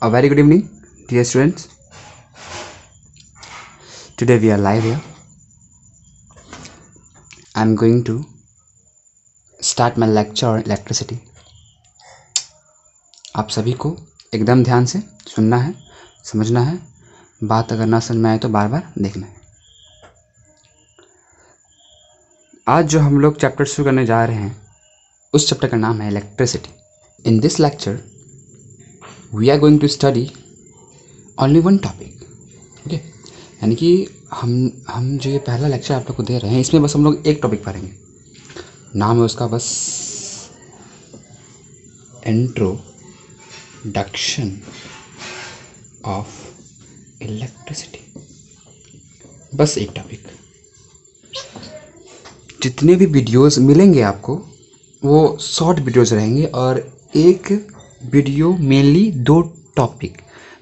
A very good evening, dear students. Today we are live here. I am going to start my lecture on electricity. आप सभी को एकदम ध्यान से सुनना है, समझना है. बात अगर ना समझ में आए तो बार बार देखना है. आज जो हम लोग चैप्टर शुरू करने जा रहे हैं उस चैप्टर का नाम है electricity. In this lecture we are going to study only one topic. Okay, यानी कि हम जो ये पहला लेक्चर आप लोग को दे रहे हैं इसमें बस हम लोग एक टॉपिक पढ़ेंगे. नाम है उसका बस इंट्रोडक्शन ऑफ इलेक्ट्रिसिटी. बस एक टॉपिक. जितने भी वीडियोस मिलेंगे आपको वो शॉर्ट वीडियोस रहेंगे और एक वीडियो मेनली 2 टॉपिक,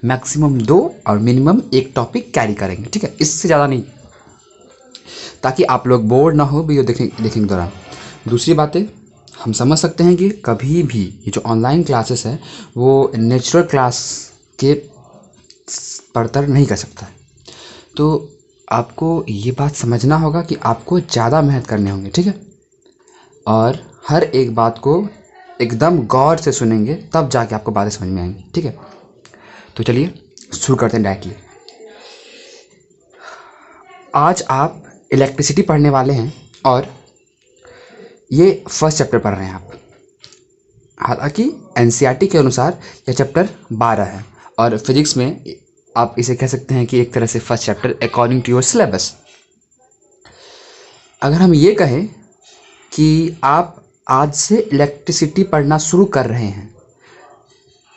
मैक्सिमम 2 और मिनिमम 1 टॉपिक कैरी करेंगे. ठीक है, इससे ज़्यादा नहीं, ताकि आप लोग बोर ना हो वीडियो देखने के दौरान. दूसरी बातें हम समझ सकते हैं कि कभी भी ये जो ऑनलाइन क्लासेस है वो नेचुरल क्लास के परतर नहीं कर सकता है. तो आपको ये बात समझना होगा कि आपको ज़्यादा मेहनत करने होंगे. ठीक है, और हर एक बात को एकदम गौर से सुनेंगे तब जाके आपको बातें समझ में आएंगी. ठीक है, तो चलिए शुरू करते हैं डायरेक्टली. आज आप इलेक्ट्रिसिटी पढ़ने वाले हैं और ये फर्स्ट चैप्टर पढ़ रहे हैं आप. हालांकि एनसीईआरटी के अनुसार यह चैप्टर 12 है और फिजिक्स में आप इसे कह सकते हैं कि एक तरह से first chapter according to your syllabus. अगर हम ये कहें कि आप आज से इलेक्ट्रिसिटी पढ़ना शुरू कर रहे हैं,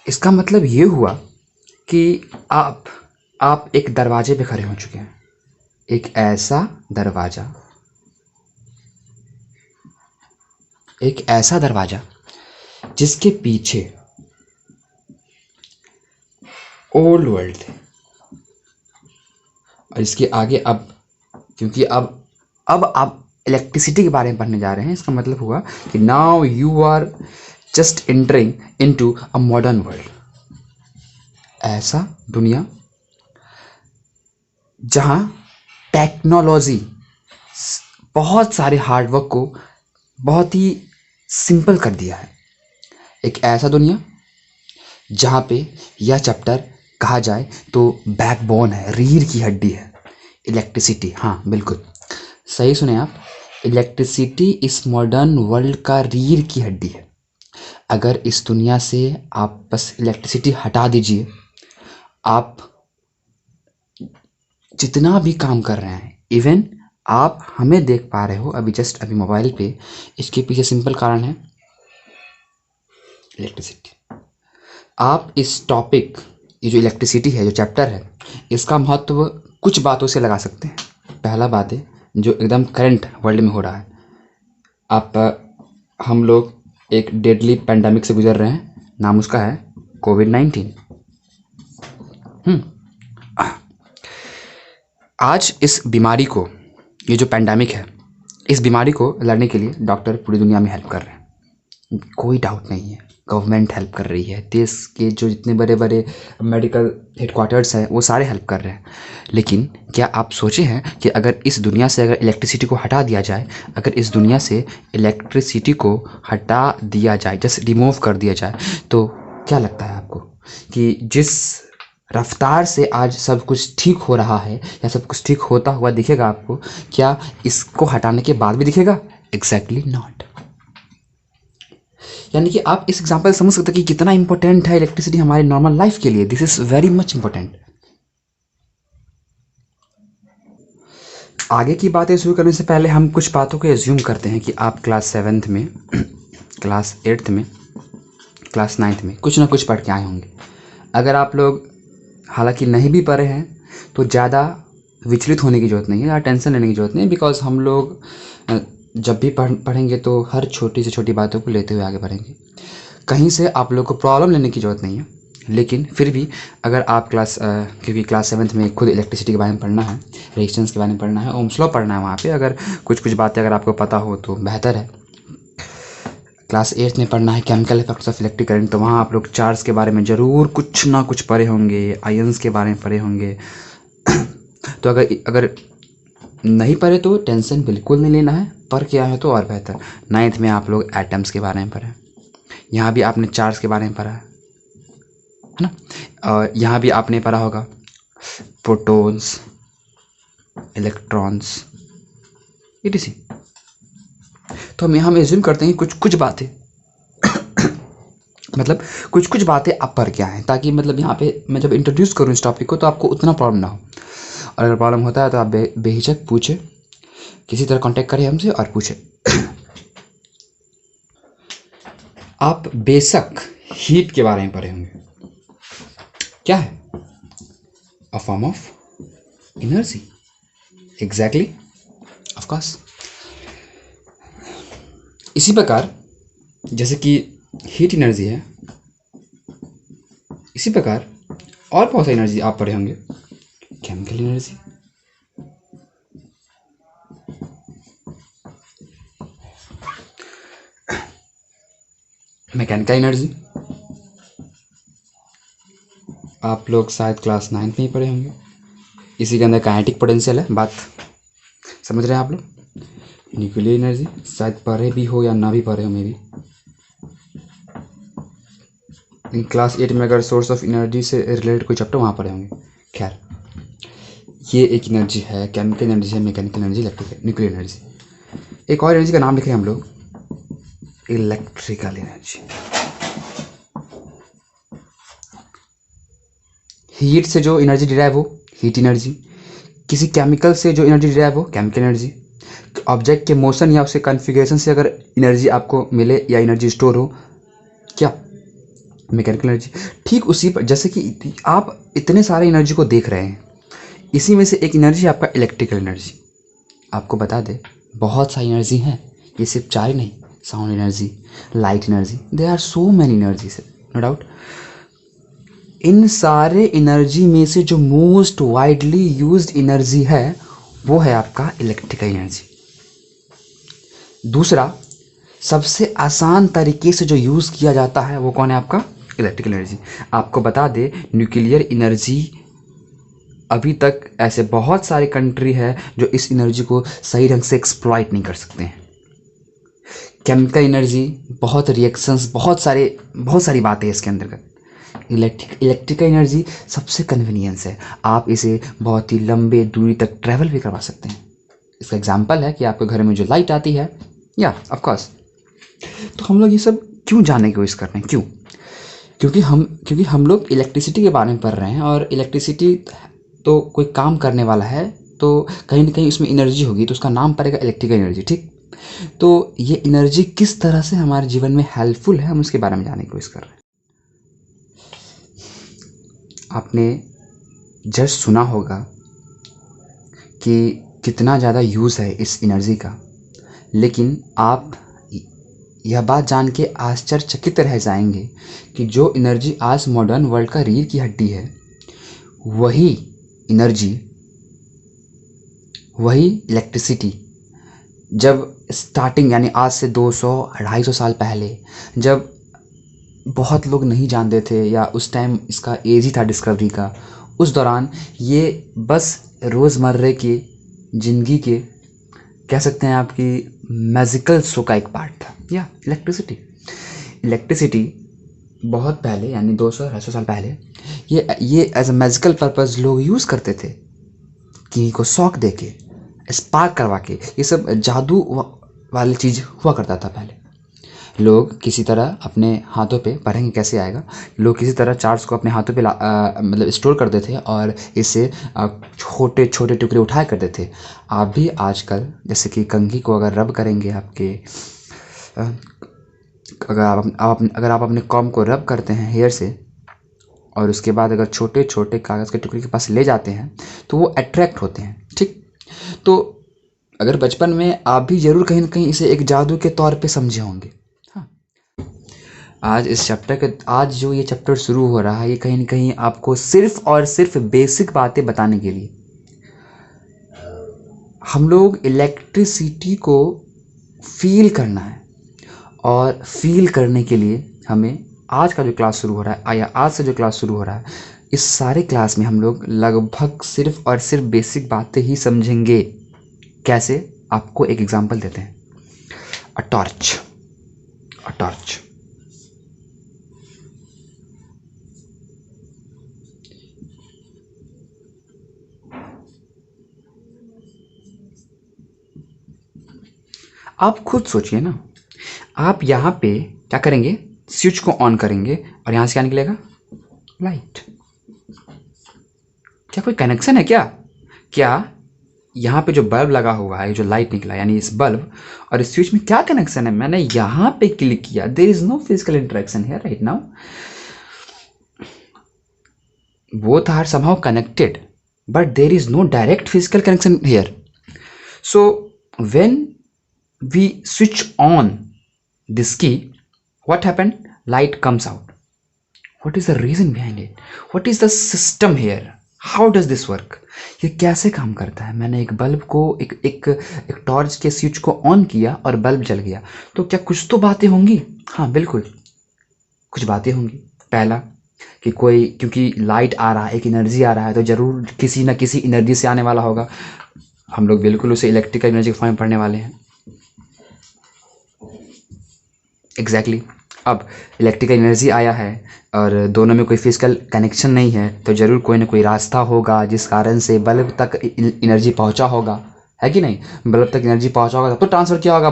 इसका मतलब ये हुआ कि आप एक दरवाजे पे खड़े हो चुके हैं. एक ऐसा दरवाजा जिसके पीछे ओल्ड वर्ल्ड थे और इसके आगे अब, क्योंकि अब आप इलेक्ट्रिसिटी के बारे में पढ़ने जा रहे हैं, इसका मतलब हुआ कि now you are just entering into a modern world. ऐसा दुनिया जहां टेक्नोलॉजी बहुत सारे हार्डवर्क को बहुत ही सिंपल कर दिया है. एक ऐसा दुनिया जहां पे यह चैप्टर कहा जाए तो बैकबोन है, रीढ़ की हड्डी है इलेक्ट्रिसिटी. हाँ बिल्कुल सही सुने आप, इलेक्ट्रिसिटी इस मॉडर्न वर्ल्ड का रीढ़ की हड्डी है. अगर इस दुनिया से आप बस इलेक्ट्रिसिटी हटा दीजिए, आप जितना भी काम कर रहे हैं, इवन आप हमें देख पा रहे हो अभी मोबाइल पे, इसके पीछे सिंपल कारण है इलेक्ट्रिसिटी. आप इस टॉपिक, ये जो इलेक्ट्रिसिटी है, जो चैप्टर है, इसका महत्व कुछ बातों से लगा सकते हैं. पहला बात है जो एकदम करंट वर्ल्ड में हो रहा है. हम लोग एक डेडली पैंडेमिक से गुजर रहे हैं, नाम उसका है कोविड-19. आज इस बीमारी को, ये जो पैंडेमिक है, इस बीमारी को लड़ने के लिए डॉक्टर पूरी दुनिया में हेल्प कर रहे हैं, कोई डाउट नहीं है. गवर्नमेंट हेल्प कर रही है, देश के जो जितने बड़े बड़े मेडिकल हेडक्वार्टर्स हैं वो सारे हेल्प कर रहे हैं. लेकिन क्या आप सोचे हैं कि अगर इस दुनिया से अगर इलेक्ट्रिसिटी को हटा दिया जाए, जस्ट रिमूव कर दिया जाए, तो क्या लगता है आपको कि जिस रफ्तार से आज सब कुछ ठीक हो रहा है या सब कुछ ठीक होता हुआ दिखेगा आपको, क्या इसको हटाने के बाद भी दिखेगा? Exactly not. यानी कि आप इस एग्जाम्पल समझ सकते हैं कि कितना इंपॉर्टेंट है इलेक्ट्रिसिटी हमारी नॉर्मल लाइफ के लिए. This is very much important. आगे की बातें शुरू करने से पहले हम कुछ बातों को एज्यूम करते हैं कि आप क्लास 7th में, क्लास 8th में, क्लास 9th में कुछ ना कुछ पढ़ के आए होंगे. अगर आप लोग हालांकि नहीं भी पढ़े हैं तो ज़्यादा विचलित होने की ज़रूरत नहीं है या टेंशन लेने की ज़रूरत नहीं है, बिकॉज हम लोग जब भी पढ़ेंगे तो हर छोटी से छोटी बातों को लेते हुए आगे बढ़ेंगे. कहीं से आप लोग को प्रॉब्लम लेने की ज़रूरत नहीं है. लेकिन फिर भी अगर आप क्योंकि क्लास 7th में खुद इलेक्ट्रिसिटी के बारे में पढ़ना है, रेजिस्टेंस के बारे में पढ़ना है, ओम्स लॉ पढ़ना है, वहाँ पे अगर कुछ बातें अगर आपको पता हो तो बेहतर है. क्लास 8 में पढ़ना है chemical effects of electric current, तो वहाँ आप लोग चार्ज के बारे में ज़रूर कुछ ना कुछ पढ़े होंगे, आयंस के बारे में पढ़े होंगे। तो अगर नहीं पढ़े तो टेंशन बिल्कुल नहीं लेना है, पढ़ के आए हो तो और बेहतर। 9th में आप लोग एटम्स के बारे में पढ़े, यहाँ भी आपने चार्ज के बारे में पढ़ा है ना। और यहाँ भी आपने पढ़ा होगा प्रोटॉन्स, इलेक्ट्रॉन्स, etc। तो हम यहाँ एज्यूम करते हैं कुछ बातें मतलब कुछ बातें आप पढ़ के आए हैं, ताकि मतलब यहाँ पे मैं जब इंट्रोड्यूस करूँ इस टॉपिक को तो आपको उतना प्रॉब्लम ना हो। और अगर प्रॉब्लम होता है तो आप बेहिचक पूछे, किसी तरह कांटेक्ट करें हमसे और पूछे। आप बेशक हीट के बारे में पढ़े होंगे, क्या है? A form of energy, exactly, of course. इसी प्रकार जैसे कि हीट एनर्जी है, इसी प्रकार और बहुत सारी एनर्जी आप पढ़े होंगे। केमिकल एनर्जी, मैकेनिकल एनर्जी, आप लोग शायद क्लास 9 में ही पढ़े होंगे। इसी के अंदर काइनेटिक पोटेंशियल है, बात समझ रहे हैं आप लोग। न्यूक्लियर एनर्जी शायद पढ़े भी हो या ना भी पढ़े हो मे भी, लेकिन क्लास 8 में अगर सोर्स ऑफ एनर्जी से रिलेटेड कोई चैप्टर वहाँ पढ़े होंगे। खैर, ये एक एनर्जी है, केमिकल एनर्जी है, mechanical energy, electrical, nuclear energy. एक और एनर्जी का नाम लिखे हम लोग, इलेक्ट्रिकल एनर्जी। हीट से जो एनर्जी डिराइव हो, हीट एनर्जी। किसी केमिकल से जो एनर्जी डिराइव हो, केमिकल एनर्जी। ऑब्जेक्ट के मोशन या उसके कॉन्फ़िगरेशन से अगर एनर्जी आपको मिले या एनर्जी स्टोर हो, क्या? Mechanical energy. ठीक उसी पर जैसे कि आप इतने सारे एनर्जी को देख रहे हैं, इसी में से एक एनर्जी आपका इलेक्ट्रिकल एनर्जी। आपको बता दें बहुत सारी एनर्जी हैं, ये सिर्फ 4 ही नहीं, sound energy, light energy, there are so many energies, no doubt. इन सारे एनर्जी में से जो मोस्ट वाइडली यूज्ड एनर्जी है वो है आपका इलेक्ट्रिकल एनर्जी। दूसरा सबसे आसान तरीके से जो यूज़ किया जाता है वो कौन है? आपका इलेक्ट्रिकल एनर्जी। आपको बता दें न्यूक्लियर एनर्जी, अभी तक ऐसे बहुत सारे कंट्री है जो इस एनर्जी को सही ढंग से एक्सप्लॉइट नहीं कर सकते हैं। केमिकल एनर्जी, बहुत रिएक्शंस, बहुत सारी बातें इसके अंतर्गत। इलेक्ट्रिकल एनर्जी सबसे कन्वीनियंस है, आप इसे बहुत ही लंबे दूरी तक ट्रैवल भी करवा सकते हैं। इसका एग्जांपल है कि आपके घर में जो लाइट आती है, या ऑफ कोर्स। तो हम लोग ये सब क्यों जानने की कोशिश कर रहे हैं? क्यों? क्योंकि हम लोग इलेक्ट्रिसिटी के बारे में पढ़ रहे हैं, और इलेक्ट्रिसिटी तो कोई काम करने वाला है तो कहीं ना कहीं उसमें एनर्जी होगी, तो उसका नाम पड़ेगा इलेक्ट्रिकल एनर्जी। ठीक, तो ये एनर्जी किस तरह से हमारे जीवन में हेल्पफुल है, हम उसके बारे में जानने की कोशिश कर रहे हैं। आपने जस्ट सुना होगा कि कितना ज़्यादा यूज़ है इस एनर्जी का, लेकिन आप यह बात जान के आश्चर्यचकित रह जाएंगे कि जो एनर्जी आज मॉडर्न वर्ल्ड का रीढ़ की हड्डी है, वही एनर्जी, वही इलेक्ट्रिसिटी जब स्टार्टिंग यानी आज से 200-250 साल पहले, जब बहुत लोग नहीं जानते थे या उस टाइम इसका एज ही था डिस्कवरी का, उस दौरान ये बस रोज़मर्रा की ज़िंदगी के कह सकते हैं आपकी मैजिकल शो का एक पार्ट था। या इलेक्ट्रिसिटी बहुत पहले यानी 200-250 साल पहले ये एज अ मैजिकल पर्पस लोग यूज़ करते थे, कि को शॉक दे के, स्पार्क करवा के। ये सब जादू वाली चीज़ हुआ करता था पहले। लोग किसी तरह अपने हाथों पे, पढ़ेंगे कैसे आएगा, लोग किसी तरह चार्ज को अपने हाथों पे मतलब स्टोर करते थे और इससे छोटे छोटे टुकड़े उठाया करते थे। आप भी आजकल जैसे कि कंघी को अगर रब करेंगे आपके, अगर आप अपने कॉम को रब करते हैं हेयर से, और उसके बाद अगर छोटे छोटे कागज़ के टुकड़े के पास ले जाते हैं तो वो अट्रैक्ट होते हैं। ठीक, तो अगर बचपन में आप भी ज़रूर कहीं ना कहीं इसे एक जादू के तौर पे समझे होंगे। हाँ, आज जो ये चैप्टर शुरू हो रहा है, ये कहीं ना कहीं आपको सिर्फ और सिर्फ बेसिक बातें बताने के लिए। हम लोग इलेक्ट्रिसिटी को फील करना है और फील करने के लिए हमें आज का जो क्लास शुरू हो रहा है या आज से जो क्लास शुरू हो रहा है, इस सारे क्लास में हम लोग लगभग सिर्फ और सिर्फ बेसिक बातें ही समझेंगे। कैसे? आपको एक एग्जांपल देते हैं। A torch. आप खुद सोचिए ना, आप यहाँ पे क्या करेंगे? स्विच को ऑन करेंगे और यहाँ से क्या निकलेगा? लाइट। क्या कोई कनेक्शन है क्या? यहाँ पे जो बल्ब लगा हुआ है, जो लाइट निकला, यानी इस बल्ब और इस स्विच में क्या कनेक्शन है? मैंने यहाँ पे क्लिक किया, there is no physical interaction here right now, both are somehow connected but there is no direct physical connection here. So when we switch on this key, what happened? Light comes out. What is the reason behind it? What is the system here? How does this work? ये कैसे काम करता है? मैंने एक bulb को एक torch के स्विच को ऑन किया और बल्ब जल गया, तो क्या कुछ तो बातें होंगी? हाँ बिल्कुल, कुछ बातें होंगी। पहला कि क्योंकि लाइट आ रहा है, एक एनर्जी आ रहा है, तो ज़रूर किसी न किसी एनर्जी से आने वाला होगा। हम लोग बिल्कुल उसे इलेक्ट्रिकल एनर्जी के फॉर्म में पढ़ने वाले हैं। एग्जैक्टली अब इलेक्ट्रिकल एनर्जी आया है और दोनों में कोई फिजिकल कनेक्शन नहीं है, तो ज़रूर कोई ना कोई रास्ता होगा जिस कारण से बल्ब तक एनर्जी पहुंचा होगा, है कि नहीं? बल्ब तक एनर्जी पहुंचा होगा तो ट्रांसफ़र किया होगा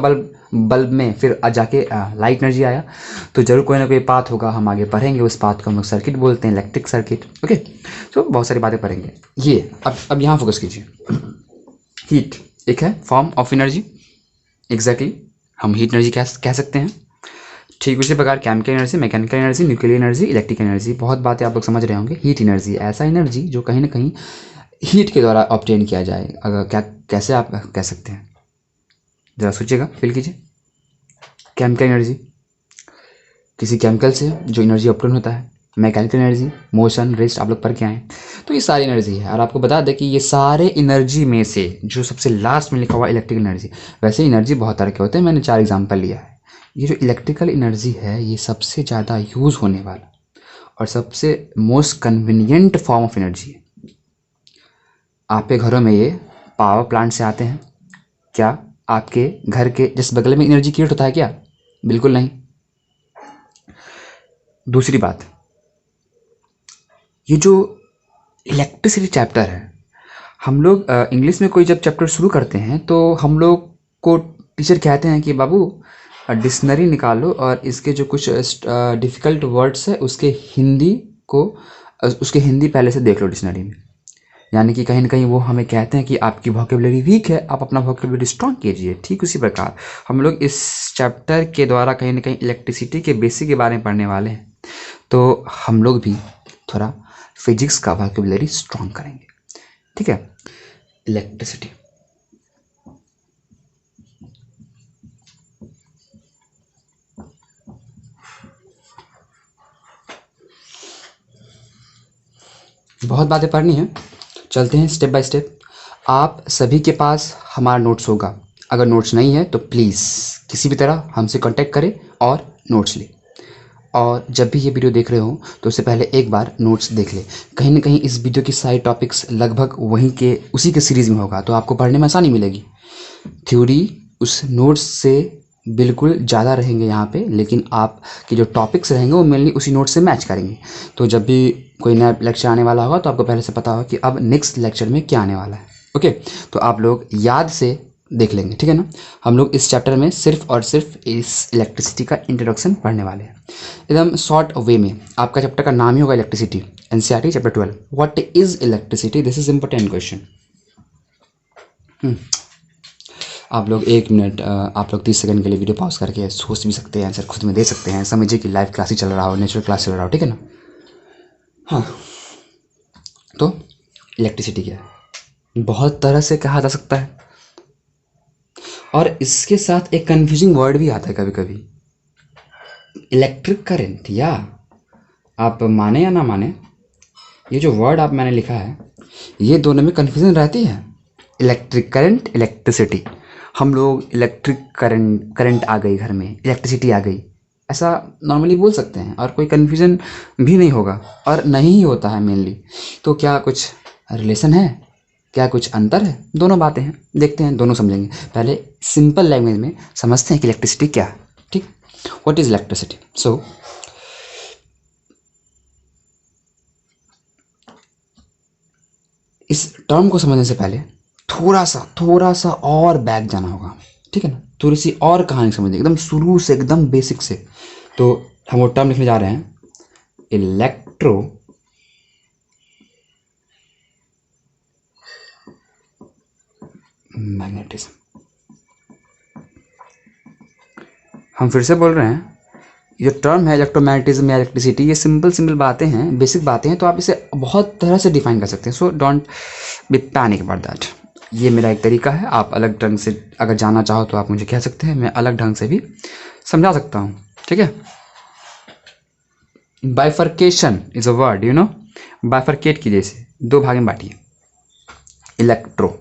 बल्ब में, फिर जाके लाइट एनर्जी आया, तो ज़रूर कोई ना कोई पाथ होगा। हम आगे पढ़ेंगे, उस पाथ को हम लोग सर्किट बोलते हैं, इलेक्ट्रिक सर्किट। ओके, तो बहुत सारी बातें पढ़ेंगे। ये अब यहाँ फोकस कीजिए। हीट एक है फॉर्म ऑफ एनर्जी। एग्जैक्टली हम हीट एनर्जी कह सकते हैं। ठीक उसी प्रकार chemical energy, mechanical energy, nuclear energy, electrical energy, बहुत बातें आप लोग समझ रहे होंगे। हीट एनर्जी ऐसा एनर्जी जो कहीं ना कहीं हीट के द्वारा ऑब्टेन किया जाए। अगर कैसे आप कह सकते हैं, ज़रा सोचिएगा, फील कीजिए। केमिकल एनर्जी किसी केमिकल से जो एनर्जी ऑब्टेन होता है। मैकेनिकल एनर्जी मोशन, रेस्ट, आप लोग पढ़ के आए, तो ये सारी एनर्जी है। और आपको बता दें कि ये सारे एनर्जी में से जो सबसे लास्ट में लिखा हुआ इलेक्ट्रिकल एनर्जी, वैसे एनर्जी बहुत तरह के होते हैं, मैंने 4 एग्जाम्पल लिया है। ये जो इलेक्ट्रिकल एनर्जी है, ये सबसे ज़्यादा यूज़ होने वाला और सबसे most convenient form of energy है। आपके घरों में ये पावर प्लांट से आते हैं क्या? आपके घर के जिस बगल में एनर्जी क्रिएट होता है क्या? बिल्कुल नहीं। दूसरी बात, ये जो इलेक्ट्रिसिटी चैप्टर है, हम लोग इंग्लिश में कोई जब चैप्टर शुरू करते हैं तो हम लोग को टीचर कहते हैं कि बाबू डिक्शनरी निकालो और इसके जो कुछ डिफ़िकल्ट वर्ड्स है उसके हिंदी पहले से देख लो डिक्शनरी में। यानी कि कहीं ना कहीं वो हमें कहते हैं कि आपकी वोकेबलरी वीक है, आप अपना वोकेबलरी स्ट्रॉन्ग कीजिए। ठीक उसी प्रकार हम लोग इस चैप्टर के द्वारा कहीं ना कहीं इलेक्ट्रिसिटी के बेसिक के बारे में पढ़ने वाले हैं, तो हम लोग भी थोड़ा फिजिक्स का वोकेबलरी स्ट्रॉन्ग करेंगे। ठीक है, इलेक्ट्रिसिटी बहुत बातें पढ़नी है, चलते हैं स्टेप बाय स्टेप। आप सभी के पास हमारा नोट्स होगा, अगर नोट्स नहीं है तो प्लीज़ किसी भी तरह हमसे कांटेक्ट करें और नोट्स लें। और जब भी ये वीडियो देख रहे हो तो उससे पहले एक बार नोट्स देख लें। कहीं ना कहीं इस वीडियो की सारी टॉपिक्स लगभग उसी के सीरीज़ में होगा, तो आपको पढ़ने में आसानी मिलेगी। थ्योरी उस नोट्स से बिल्कुल ज़्यादा रहेंगे यहाँ पे, लेकिन आपके जो टॉपिक्स रहेंगे वो मेनली उसी नोट से मैच करेंगे। तो जब भी कोई नया लेक्चर आने वाला होगा तो आपको पहले से पता होगा कि अब नेक्स्ट लेक्चर में क्या आने वाला है। ओके, तो आप लोग याद से देख लेंगे, ठीक है ना। हम लोग इस चैप्टर में सिर्फ और सिर्फ इस इलेक्ट्रिसिटी का इंट्रोडक्शन पढ़ने वाले हैं एकदम शॉर्ट वे में। आपका चैप्टर का नाम ही होगा electricity, NCERT chapter 12। What is electricity? This is important question. आप लोग 1 मिनट, आप लोग 30 सेकंड के लिए वीडियो पॉज करके सोच भी सकते हैं, आंसर खुद में दे सकते हैं। समझिए कि लाइव क्लास ही चल रहा हो, नेचुरल क्लास चल रहा हो, ठीक है ना। हाँ, तो इलेक्ट्रिसिटी क्या है? बहुत तरह से कहा जा सकता है और इसके साथ एक कंफ्यूजिंग वर्ड भी आता है कभी कभी, इलेक्ट्रिक करंट। या आप माने या ना माने, ये जो वर्ड आप मैंने लिखा है, ये दोनों में कन्फ्यूजन रहती है। इलेक्ट्रिक करंट, इलेक्ट्रिसिटी, हम लोग इलेक्ट्रिक करंट आ गई घर में, इलेक्ट्रिसिटी आ गई, ऐसा नॉर्मली बोल सकते हैं और कोई कन्फ्यूज़न भी नहीं होगा और नहीं ही होता है मेनली। तो क्या कुछ रिलेशन है, क्या कुछ अंतर है? दोनों बातें हैं, देखते हैं, दोनों समझेंगे। पहले सिंपल लैंग्वेज में समझते हैं कि इलेक्ट्रिसिटी क्या है। ठीक, व्हाट इज़ इलेक्ट्रिसिटी? सो इस टर्म को समझने से पहले थोड़ा सा और बैक जाना होगा, ठीक है ना, थोड़ी सी और कहानी समझनी, एकदम शुरू से, एकदम बेसिक से। तो हम वो टर्म लिखने जा रहे हैं, इलेक्ट्रो मैग्नेटिज्म। हम फिर से बोल रहे हैं, ये टर्म है इलेक्ट्रोमैग्नेटिज्म या इलेक्ट्रिसिटी, ये सिंपल बातें हैं, बेसिक बातें हैं, तो आप इसे बहुत तरह से डिफाइन कर सकते हैं। So don't be panic about that. ये मेरा एक तरीका है, आप अलग ढंग से अगर जानना चाहो तो आप मुझे कह सकते हैं, मैं अलग ढंग से भी समझा सकता हूँ, ठीक है। Bifurcation is a word, you know, bifurcate कीजिए, इसे दो भाग में बांटिए, इलेक्ट्रो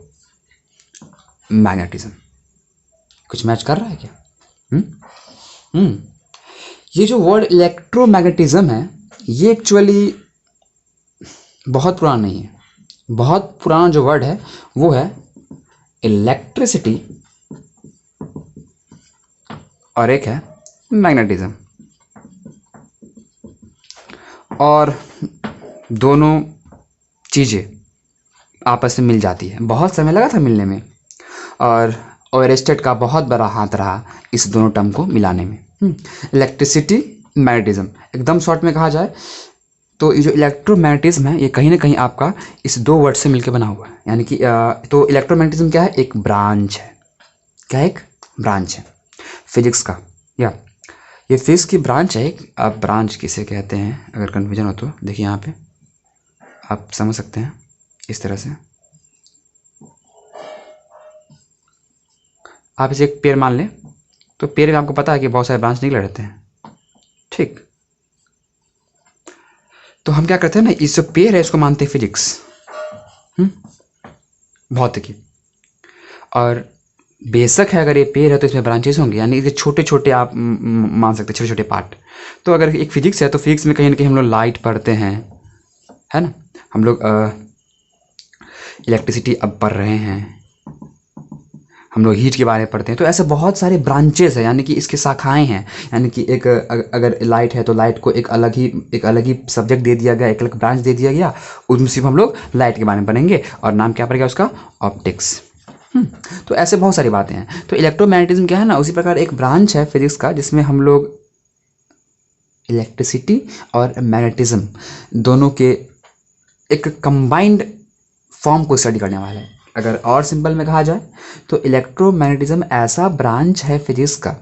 मैग्नेटिज्म। कुछ मैच कर रहा है क्या? ये जो वर्ड इलेक्ट्रोमैग्नेटिज्म है, ये एक्चुअली बहुत पुराना नहीं है। बहुत पुराना जो वर्ड है वो है इलेक्ट्रिसिटी और एक है मैग्नेटिज्म, और दोनों चीज़ें आपस में मिल जाती है। बहुत समय लगा था मिलने में, और ओयरस्टेड का बहुत बड़ा हाथ रहा इस दोनों टर्म को मिलाने में। इलेक्ट्रिसिटी, मैग्नेटिज्म, एकदम शॉर्ट में कहा जाए तो ये जो इलेक्ट्रोमैग्नेटिज्म है, ये कहीं ना कहीं आपका इस दो वर्ड से मिलकर बना हुआ है। यानी कि तो इलेक्ट्रोमैग्नेटिज्म क्या है? एक ब्रांच है। क्या? एक ब्रांच है फिजिक्स का, या ये फिजिक्स की ब्रांच है। एक आप ब्रांच किसे कहते हैं, अगर कन्फ्यूजन हो तो देखिए यहाँ पे आप समझ सकते हैं इस तरह से। आप इसे एक पेड़ मान लें, तो पेड़ में आपको पता है कि बहुत सारे ब्रांच निकले रहते हैं, ठीक। तो हम क्या करते हैं ना, इस जो पेड़ है इसको मानते हैं फिजिक्स, भौतिकी। और बेशक है, अगर ये पेड़ है तो इसमें ब्रांचेस होंगे, यानी इसे छोटे छोटे आप मान सकते हैं, छोटे छोटे पार्ट। तो अगर एक फिजिक्स है तो फिजिक्स में कहीं ना कहीं हम लोग लाइट पढ़ते हैं, है ना, हम लोग इलेक्ट्रिसिटी अब पढ़ रहे हैं, हम लोग हीट के बारे में पढ़ते हैं। तो ऐसे बहुत सारे ब्रांचेस हैं, यानी कि इसके शाखाएं हैं। यानी कि एक अगर लाइट है तो लाइट को एक अलग ही सब्जेक्ट दे दिया गया, एक अलग ब्रांच दे दिया गया, उसमें सिर्फ हम लोग लाइट के बारे में पढ़ेंगे, और नाम क्या पड़ेगा उसका? ऑप्टिक्स। तो ऐसे बहुत सारी बातें हैं। तो इलेक्ट्रोमैग्नेटिज्म क्या है ना, उसी प्रकार एक ब्रांच है फिजिक्स का, जिसमें हम लोग इलेक्ट्रिसिटी और मैग्नेटिज्म दोनों के एक कंबाइंड फॉर्म को स्टडी करने वाले हैं। अगर और सिंपल में कहा जाए तो इलेक्ट्रोमैग्नेटिज्म ऐसा ब्रांच है फिजिक्स का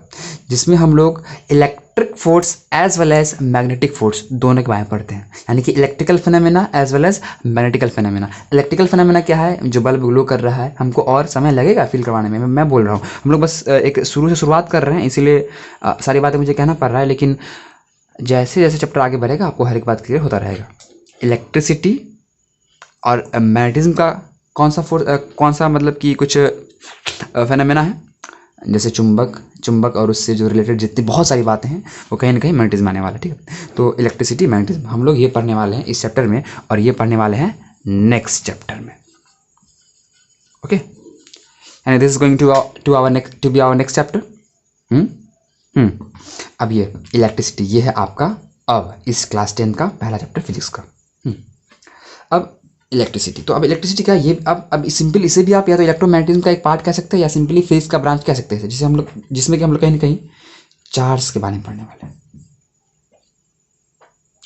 जिसमें हम लोग electric force as well as magnetic force दोनों के बारे में पढ़ते हैं। यानी कि electrical phenomena as well as magnetical phenomena. Electrical phenomena क्या है? जो बल्ब ग्लो कर रहा है, हमको और समय लगेगा फील करवाने में, मैं बोल रहा हूँ, हम लोग बस एक शुरू से शुरुआत कर रहे हैं, इसीलिए सारी बातें मुझे कहना पड़ रहा है, लेकिन जैसे जैसे चैप्टर आगे बढ़ेगा आपको हर एक बात क्लियर होता रहेगा। इलेक्ट्रिसिटी और मैग्नेटिज्म का कौन सा मतलब कि कुछ फेनोमेना है, जैसे चुंबक और उससे जो रिलेटेड जितनी बहुत सारी बातें हैं वो कहीं ना कहीं मैग्नेटिज्म आने वाला है, ठीक है। तो इलेक्ट्रिसिटी, मैग्नेटिज्म हम लोग ये पढ़ने वाले हैं इस चैप्टर में, और ये पढ़ने वाले हैं नेक्स्ट चैप्टर में, okay. And this is going to be our next chapter. अब ये इलेक्ट्रिसिटी, ये है आपका अब इस क्लास 10 का पहला चैप्टर फिजिक्स का। अब इलेक्ट्रिसिटी, तो अब इलेक्ट्रिसिटी क्या है ये, अब सिंपल इसे भी आप या तो इलेक्ट्रोमैग्नेटिज्म का एक पार्ट कह सकते हैं, या सिंपली फिजिक्स का ब्रांच कह सकते हैं, जिसमें कि हम लोग कहीं ना कहीं चार्ज के बारे में पढ़ने वाले हैं,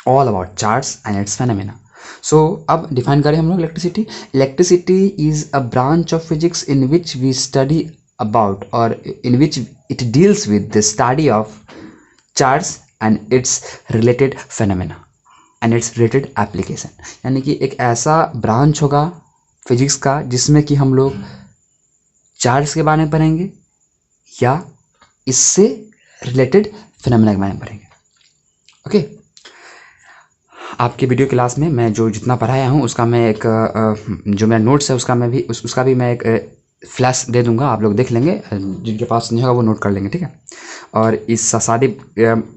all about charge and its phenomena. So अब डिफाइन करें हम लोग electricity. Electricity is a branch of physics in which we study about, और in which it deals with the study of charge and its related phenomena and its related application. यानी कि एक ऐसा branch होगा physics का जिसमें कि हम लोग चार्ज के बारे में पढ़ेंगे या इससे रिलेटेड फिनोमेना के बारे में पढ़ेंगे, ओके। आपके वीडियो क्लास में मैं जो जितना पढ़ाया हूँ उसका मैं एक जो मेरा नोट्स है उसका भी मैं एक फ्लैश दे दूंगा, आप लोग देख लेंगे, जिनके पास नहीं होगा वो नोट कर लेंगे, ठीक है। और इस सारी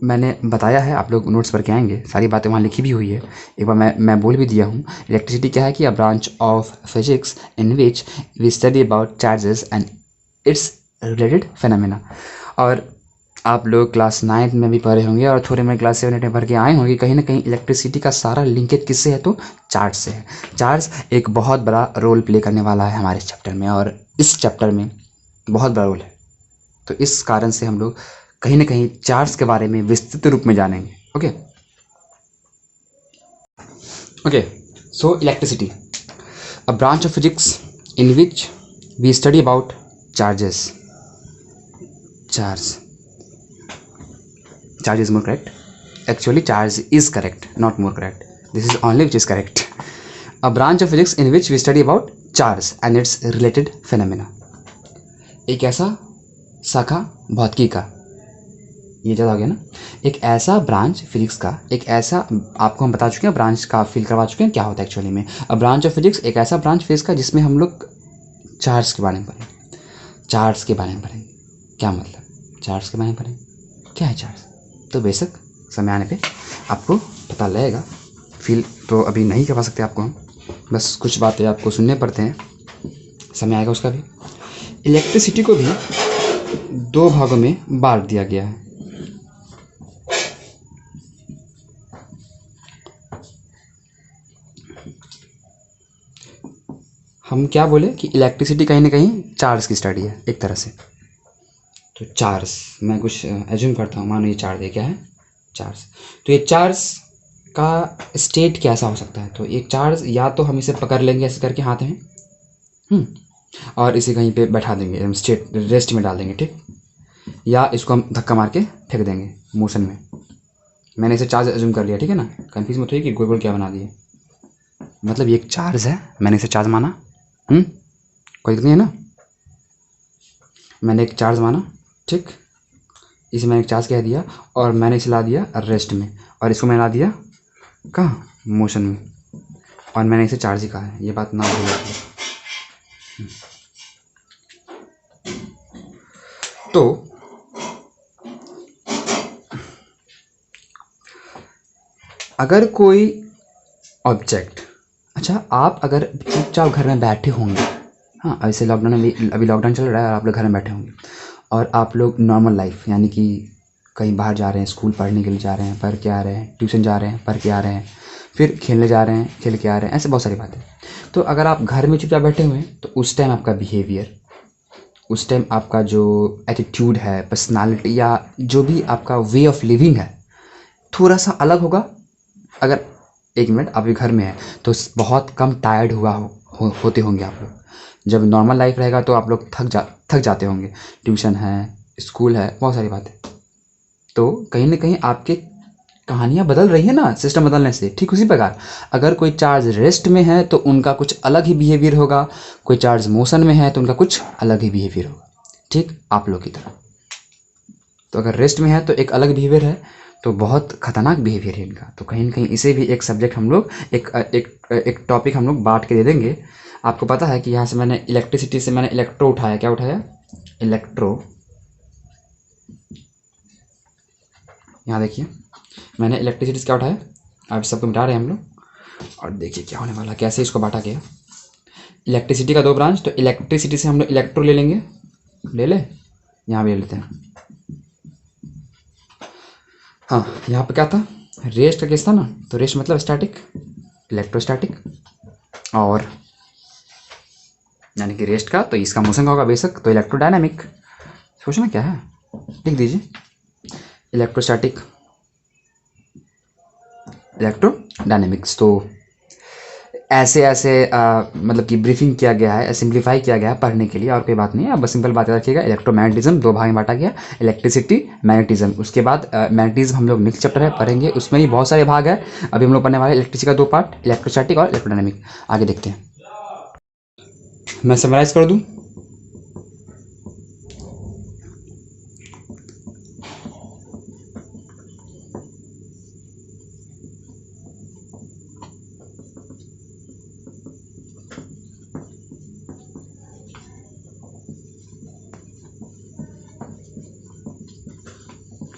मैंने बताया है, आप लोग नोट्स पढ़ के आएंगे, सारी बातें वहाँ लिखी भी हुई है, एक बार मैं बोल भी दिया हूँ। इलेक्ट्रिसिटी क्या है कि a branch of physics in which we study about charges and its related phenomena. और आप लोग क्लास 9 में भी पढ़े होंगे और थोड़े में क्लास 7 8 में पढ़ के आए होंगे, कहीं ना कहीं इलेक्ट्रिसिटी का सारा लिंकेज किससे है, तो चार्ज से है। चार्ज एक बहुत बड़ा रोल प्ले करने वाला है हमारे चैप्टर में, और इस चैप्टर में बहुत बड़ा रोल है। तो इस कारण से हम लोग कहीं ना कहीं चार्ज के बारे में विस्तृत रूप में जानेंगे। Okay okay, so electricity, a branch of physics in which we study about charges. Charge is more correct. Actually, charge is correct, not more correct. This is only which is correct. A branch of physics in which we study about charge and its related phenomena. एक ऐसा शाखा भौतिकी का, ये ज़्यादा हो गया ना, एक ऐसा ब्रांच फिजिक्स का, एक ऐसा, आपको हम बता चुके हैं, ब्रांच का फील करवा चुके हैं क्या होता है एक्चुअली में। अ ब्रांच ऑफ फिजिक्स, एक ऐसा ब्रांच फिजिक्स का जिसमें हम लोग चार्ज के बारे में पढ़ेंगे। चार्ज के बारे में पढ़ेंगे, क्या मतलब चार्ज के बारे में पढ़ेंगे, क्या है चार्ज। तो बेशक समय आने पे आपको पता लगेगा, फील तो अभी नहीं करवा सकते आपको हम, बस कुछ बातें आपको सुनने पड़ते हैं, समय आएगा उसका भी। इलेक्ट्रिसिटी को भी दो भागों में बांट दिया गया है। हम क्या बोले कि इलेक्ट्रिसिटी कहीं ना कहीं चार्ज की स्टडी है एक तरह से। तो चार्ज, मैं कुछ एज्यूम करता हूँ, मानो ये चार्ज है, क्या है चार्ज। तो ये चार्ज का स्टेट कैसा हो सकता है, तो एक चार्ज या तो हम इसे पकड़ लेंगे ऐसे करके हाथ में, और इसे कहीं पे बैठा देंगे, हम स्टेट रेस्ट में डाल देंगे, ठीक, या इसको हम धक्का मार के फेंक देंगे मोशन में। मैंने इसे चार्ज एज्यूम कर लिया, ठीक है ना, कन्फ्यूज मत होइए कि गोल गोल क्या बना दिए, मतलब ये एक चार्ज है, मैंने इसे चार्ज माना, कोई दिक्कत नहीं है ना, मैंने एक चार्ज माना, ठीक, इसे मैंने एक चार्ज कह दिया, और मैंने इसे ला दिया रेस्ट में, और इसको मैंने ला दिया कहाँ, मोशन में, और मैंने इसे चार्ज ही कहा है, ये बात ना भूलिए। तो अगर कोई ऑब्जेक्ट, अच्छा आप अगर चुपचाप घर में बैठे होंगे, हाँ ऐसे लॉकडाउन में, अभी लॉकडाउन चल रहा है और आप लोग घर में बैठे होंगे, और आप लोग नॉर्मल लाइफ यानी कि कहीं बाहर जा रहे हैं, स्कूल पढ़ने के लिए जा रहे हैं, पढ़ के आ रहे हैं, ट्यूशन जा रहे हैं, पढ़ के आ रहे हैं, फिर खेलने जा रहे हैं, खेल के आ रहे हैं, ऐसे बहुत सारी बातें। तो अगर आप घर में चुपचाप बैठे हुए हैं तो उस टाइम आपका बिहेवियर, उस टाइम आपका जो एटीट्यूड है, पर्सनालिटी, या जो भी आपका वे ऑफ लिविंग है, थोड़ा सा अलग होगा। अगर एक मिनट आप भी घर में हैं तो बहुत कम टायर्ड होते होंगे आप लोग। जब नॉर्मल लाइफ रहेगा तो आप लोग थक जाते होंगे, ट्यूशन है, स्कूल है, बहुत सारी बातें। तो कहीं ना कहीं आपके कहानियाँ बदल रही है ना सिस्टम बदलने से। ठीक उसी प्रकार अगर कोई चार्ज रेस्ट में है तो उनका कुछ अलग ही बिहेवियर होगा, कोई चार्ज मोशन में है तो उनका कुछ अलग ही बिहेवियर होगा, ठीक आप लोग की तरह। तो अगर रेस्ट में है तो एक अलग बिहेवियर है, तो बहुत खतरनाक बिहेवियर है इनका। तो कहीं ना कहीं इसे भी एक सब्जेक्ट हम लोग, एक टॉपिक हम लोग बांट के दे देंगे। आपको पता है कि यहाँ से मैंने इलेक्ट्रिसिटी से मैंने इलेक्ट्रो उठाया, क्या उठाया, इलेक्ट्रो। यहाँ देखिए मैंने इलेक्ट्रिसिटी से क्या उठाया, अब सबको मिटा रहे हैं हम लोग, और देखिए क्या होने वाला, कैसे इसको बांटा गया। इलेक्ट्रिसिटी का दो ब्रांच, तो इलेक्ट्रिसिटी से हम लोग इलेक्ट्रो ले लेंगे, ले ले, यहाँ भी ले लेते हैं। हाँ यहाँ पे क्या था, रेस्ट का केस था ना, तो रेस्ट मतलब स्टैटिक, इलेक्ट्रोस्टैटिक, और यानी कि रेस्ट का तो इसका मोशन का होगा बेशक, तो इलेक्ट्रोडायनामिक। सोचना क्या है, लिख दीजिए इलेक्ट्रोस्टैटिक, इलेक्ट्रोडायनेमिक्स। तो ऐसे ऐसे मतलब कि ब्रीफिंग किया गया है, सिंप्लीफाई किया गया है पढ़ने के लिए, और कोई बात नहीं है। अब बस सिंपल बात याद रखिएगा, इलेक्ट्रोमैग्नेटिज्म दो भाग में बांटा गया, इलेक्ट्रिसिटी, मैग्नेटिज्म। उसके बाद मैग्नेटिज्म हम लोग नेक्स्ट चैप्टर है पढ़ेंगे, उसमें भी बहुत सारे भाग है। अभी हम लोग पढ़ने वाले इलेक्ट्रिसिटी का दो पार्ट, इलेक्ट्रोस्टैटिक और इलेक्ट्रोडायनेमिक। आगे देखते हैं, मैं समराइज कर दूँ।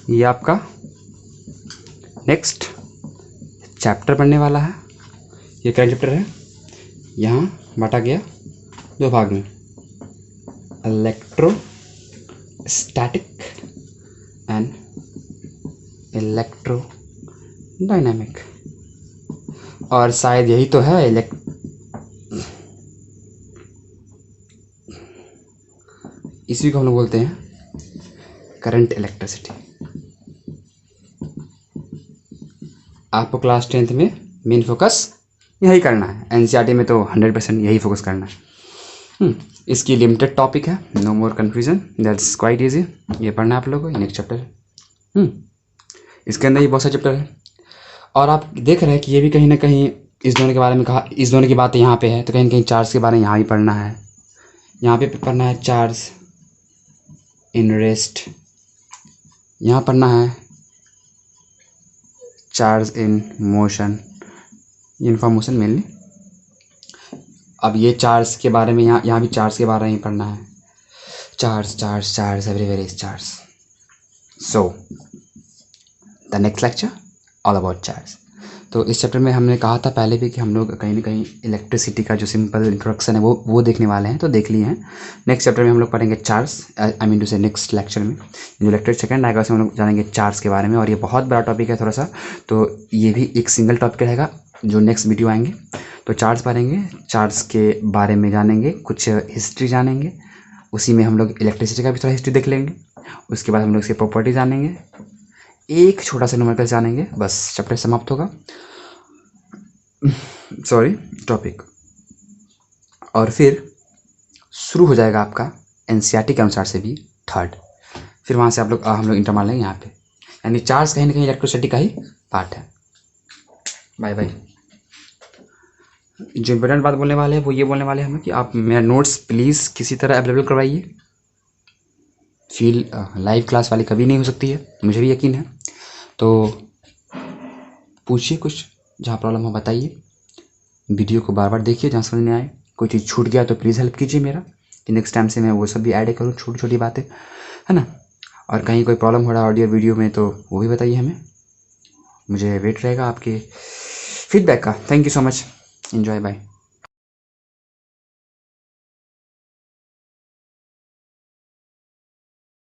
ये आपका नेक्स्ट चैप्टर बनने वाला है। ये क्या चैप्टर है, यहाँ बांटा गया 2 भाग में, इलेक्ट्रोस्टैटिक एंड इलेक्ट्रोडायनामिक। और शायद यही तो है इसी को हम लोग बोलते हैं करंट इलेक्ट्रिसिटी। आपको क्लास 10th में मेन फोकस यही करना है, एनसीईआरटी में तो 100% यही फोकस करना है। इसकी लिमिटेड टॉपिक है, no more confusion, that's quite easy. ये पढ़ना है आप लोगों को, नेक्स्ट चैप्टर है। इसके अंदर ये बहुत सारे चैप्टर है और आप देख रहे हैं कि ये भी कहीं ना कहीं इस दोनों के बारे में कहा, इस दोनों की बात यहाँ पे है तो कहीं ना कहीं चार्ज के बारे में यहाँ भी पढ़ना है। यहाँ पे पढ़ना है चार्ज इन रेस्ट, यहाँ पढ़ना है charge in motion, information mainly. अब ये चार्ज के बारे में यहाँ भी चार्ज के बारे में पढ़ना है, charge charge charge everywhere is charge. So the next lecture all about charge. तो इस चैप्टर में हमने कहा था पहले भी कि हम लोग कहीं ना कहीं इलेक्ट्रिसिटी का जो सिंपल इंट्रोडक्शन है वो देखने वाले हैं, तो देख लिए हैं। नेक्स्ट चैप्टर में हम लोग पढ़ेंगे चार्ज, आई मीन टू से नेक्स्ट लेक्चर में जो लेक्चर सेकंड आएगा उसमें हम लोग जानेंगे चार्ज के बारे में। और ये बहुत बड़ा टॉपिक है थोड़ा सा, तो ये भी एक सिंगल टॉपिक रहेगा जो नेक्स्ट वीडियो आएंगे। तो चार्ज पढ़ेंगे, चार्ज के बारे में जानेंगे, कुछ हिस्ट्री जानेंगे, उसी में हम लोग इलेक्ट्रिसिटी का भी थोड़ा हिस्ट्री देख लेंगे। उसके बाद हम लोग इसके प्रॉपर्टी जानेंगे, एक छोटा सा न्यूमेरिकल जानेंगे, बस चैप्टर समाप्त होगा, सॉरी टॉपिक। और फिर शुरू हो जाएगा आपका एनसीईआरटी के अनुसार से भी थर्ड, फिर वहाँ से हम लोग इंटर मान लेंगे यहाँ पे। यानी चार्ज कहीं ना कहीं इलेक्ट्रिसिटी का ही पार्ट है। Bye bye. जो इम्पोर्टेंट बात बोलने वाले हैं वो ये बोलने वाले हैं हम कि आप मेरा नोट्स प्लीज़ किसी तरह अवेलेबल करवाइए। लाइव क्लास वाली कभी नहीं हो सकती है, मुझे भी यकीन है। तो पूछिए कुछ, जहाँ प्रॉब्लम हो बताइए। वीडियो को बार बार देखिए जहाँ समझ नहीं आए, कोई चीज़ छूट गया तो प्लीज़ हेल्प कीजिए मेरा, कि नेक्स्ट टाइम से मैं वो सब भी ऐड करूँ, छोटी छोटी बातें, है ना। और कहीं कोई प्रॉब्लम हो रहा है ऑडियो वीडियो में तो वो भी बताइए हमें, मुझे वेट रहेगा आपके फीडबैक का। Thank you so much, enjoy, bye.